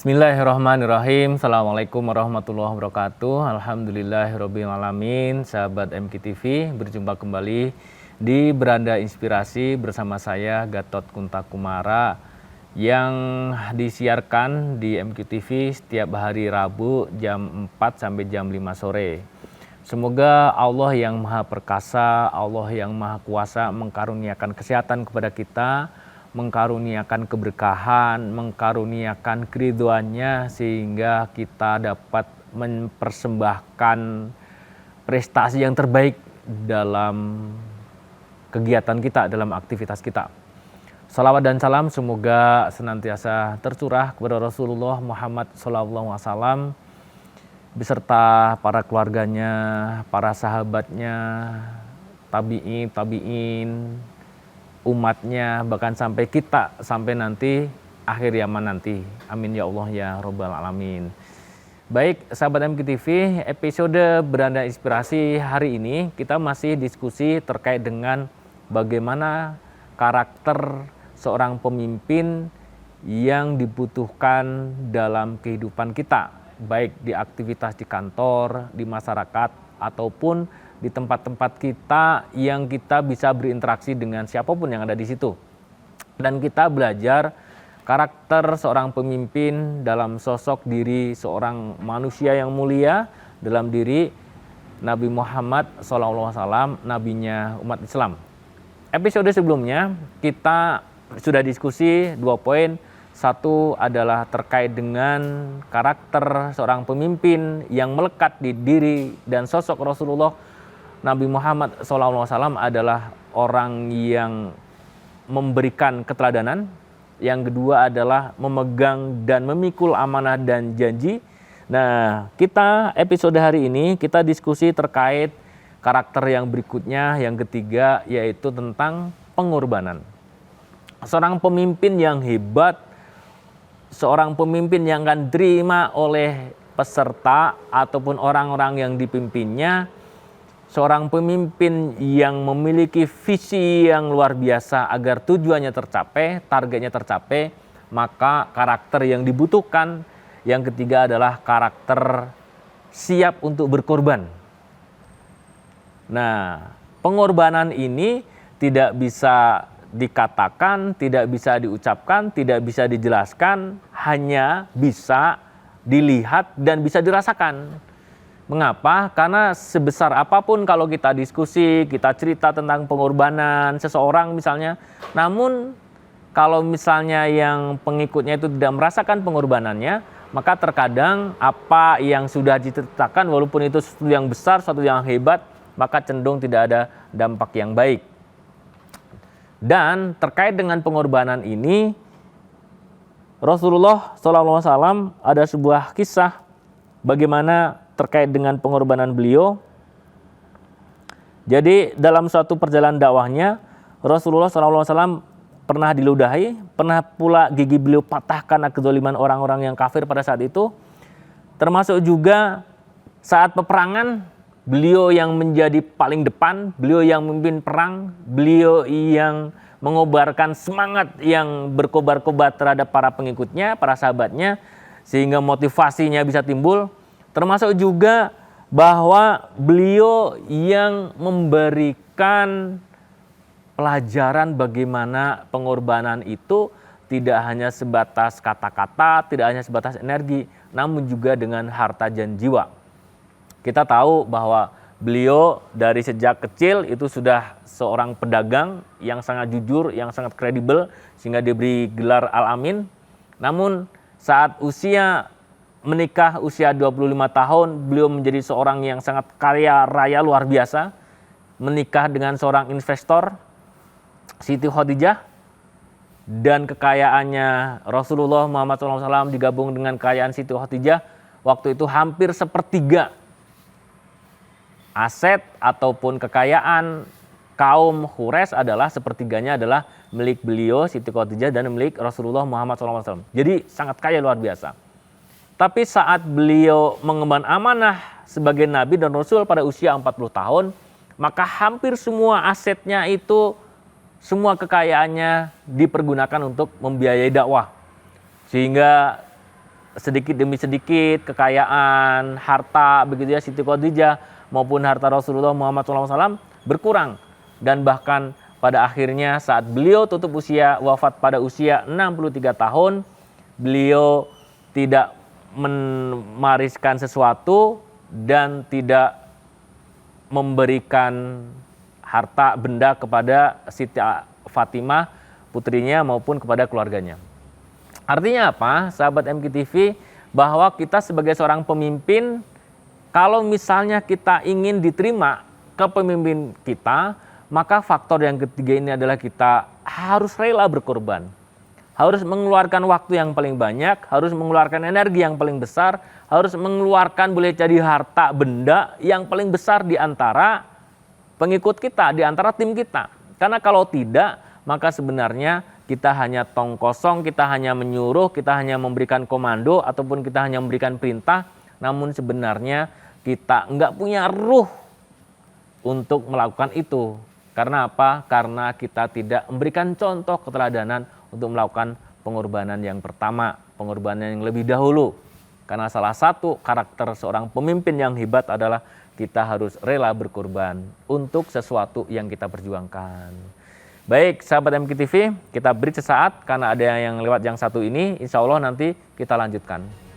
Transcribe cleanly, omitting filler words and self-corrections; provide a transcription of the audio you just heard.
Bismillahirrahmanirrahim. Assalamualaikum warahmatullahi wabarakatuh. Alhamdulillahirabbil alamin. Sahabat MKTV, berjumpa kembali di Beranda Inspirasi bersama saya Gatot Kuntakumara yang disiarkan di MKTV setiap hari Rabu jam 4 sampai jam 5 sore. Semoga Allah yang Maha Perkasa, Allah yang Maha Kuasa mengkaruniakan kesehatan kepada kita, mengkaruniakan keberkahan, mengkaruniakan keridhoannya sehingga kita dapat mempersembahkan prestasi yang terbaik dalam kegiatan kita, dalam aktivitas kita. Salawat dan salam semoga senantiasa tercurah kepada Rasulullah Muhammad SAW beserta para keluarganya, para sahabatnya, tabi'in, umatnya, bahkan sampai kita, sampai nanti akhir zaman nanti. Amin ya Allah ya Rabbal Alamin. Baik sahabat MKTV, episode Beranda Inspirasi hari ini kita masih diskusi terkait dengan bagaimana karakter seorang pemimpin yang dibutuhkan dalam kehidupan kita, baik di aktivitas di kantor, di masyarakat, ataupun di tempat-tempat kita yang kita bisa berinteraksi dengan siapapun yang ada di situ. Dan kita belajar karakter seorang pemimpin dalam sosok diri seorang manusia yang mulia, dalam diri Nabi Muhammad SAW, nabinya umat Islam. Episode sebelumnya kita sudah diskusi 2 poin. Satu adalah terkait dengan karakter seorang pemimpin yang melekat di diri dan sosok Rasulullah. Nabi Muhammad SAW adalah orang yang memberikan keteladanan. Yang kedua adalah memegang dan memikul amanah dan janji. Nah, kita episode hari ini kita diskusi terkait karakter yang berikutnya, yang ketiga, yaitu tentang pengorbanan. Seorang pemimpin yang hebat, seorang pemimpin yang akan diterima oleh peserta ataupun orang-orang yang dipimpinnya, seorang pemimpin yang memiliki visi yang luar biasa agar tujuannya tercapai, targetnya tercapai, maka karakter yang dibutuhkan yang ketiga adalah karakter siap untuk berkorban. Nah, pengorbanan ini tidak bisa dikatakan, tidak bisa diucapkan, tidak bisa dijelaskan, hanya bisa dilihat dan bisa dirasakan. Mengapa? Karena sebesar apapun kalau kita diskusi, kita cerita tentang pengorbanan seseorang misalnya, namun kalau misalnya yang pengikutnya itu tidak merasakan pengorbanannya, maka terkadang apa yang sudah diceritakan walaupun itu sesuatu yang besar, sesuatu yang hebat, maka cenderung tidak ada dampak yang baik. Dan terkait dengan pengorbanan ini, Rasulullah SAW ada sebuah kisah bagaimana terkait dengan pengorbanan beliau. Jadi dalam suatu perjalanan dakwahnya, Rasulullah SAW pernah diludahi, pernah pula gigi beliau patahkan karena kezaliman orang-orang yang kafir pada saat itu. Termasuk juga saat peperangan, beliau yang menjadi paling depan, beliau yang memimpin perang, beliau yang mengobarkan semangat yang berkobar-kobar terhadap para pengikutnya, para sahabatnya, sehingga motivasinya bisa timbul. Termasuk juga bahwa beliau yang memberikan pelajaran bagaimana pengorbanan itu tidak hanya sebatas kata-kata, tidak hanya sebatas energi, namun juga dengan harta dan jiwa. Kita tahu bahwa beliau dari sejak kecil itu sudah seorang pedagang yang sangat jujur, yang sangat kredibel, sehingga diberi gelar Al-Amin. Namun saat menikah usia 25 tahun, beliau menjadi seorang yang sangat kaya raya luar biasa. Menikah dengan seorang investor, Siti Khadijah, dan kekayaannya Rasulullah Muhammad SAW digabung dengan kekayaan Siti Khadijah, waktu itu hampir sepertiga aset ataupun kekayaan kaum Quraisy adalah sepertiganya adalah milik beliau Siti Khadijah dan milik Rasulullah Muhammad SAW. Jadi sangat kaya luar biasa. Tapi saat beliau mengemban amanah sebagai Nabi dan Rasul pada usia 40 tahun, maka hampir semua asetnya itu, semua kekayaannya dipergunakan untuk membiayai dakwah. Sehingga sedikit demi sedikit kekayaan, harta begitu ya Siti Khadijah maupun harta Rasulullah Muhammad SAW berkurang. Dan bahkan pada akhirnya saat beliau tutup usia, wafat pada usia 63 tahun, beliau tidak mewariskan sesuatu dan tidak memberikan harta benda kepada Siti Fatimah putrinya maupun kepada keluarganya. Artinya apa, sahabat MKTV, bahwa kita sebagai seorang pemimpin, kalau misalnya kita ingin diterima kepemimpinan kita, maka faktor yang ketiga ini adalah kita harus rela berkorban. Harus mengeluarkan waktu yang paling banyak, harus mengeluarkan energi yang paling besar, harus mengeluarkan boleh jadi harta benda yang paling besar di antara pengikut kita, di antara tim kita. Karena kalau tidak, maka sebenarnya kita hanya tong kosong, kita hanya menyuruh, kita hanya memberikan komando, ataupun kita hanya memberikan perintah, namun sebenarnya kita nggak punya ruh untuk melakukan itu. Karena apa? Karena kita tidak memberikan contoh keteladanan untuk melakukan pengorbanan yang pertama, pengorbanan yang lebih dahulu. Karena salah satu karakter seorang pemimpin yang hebat adalah kita harus rela berkorban untuk sesuatu yang kita perjuangkan. Baik, sahabat MKTV, kita break sesaat karena ada yang lewat yang satu ini, insya Allah nanti kita lanjutkan.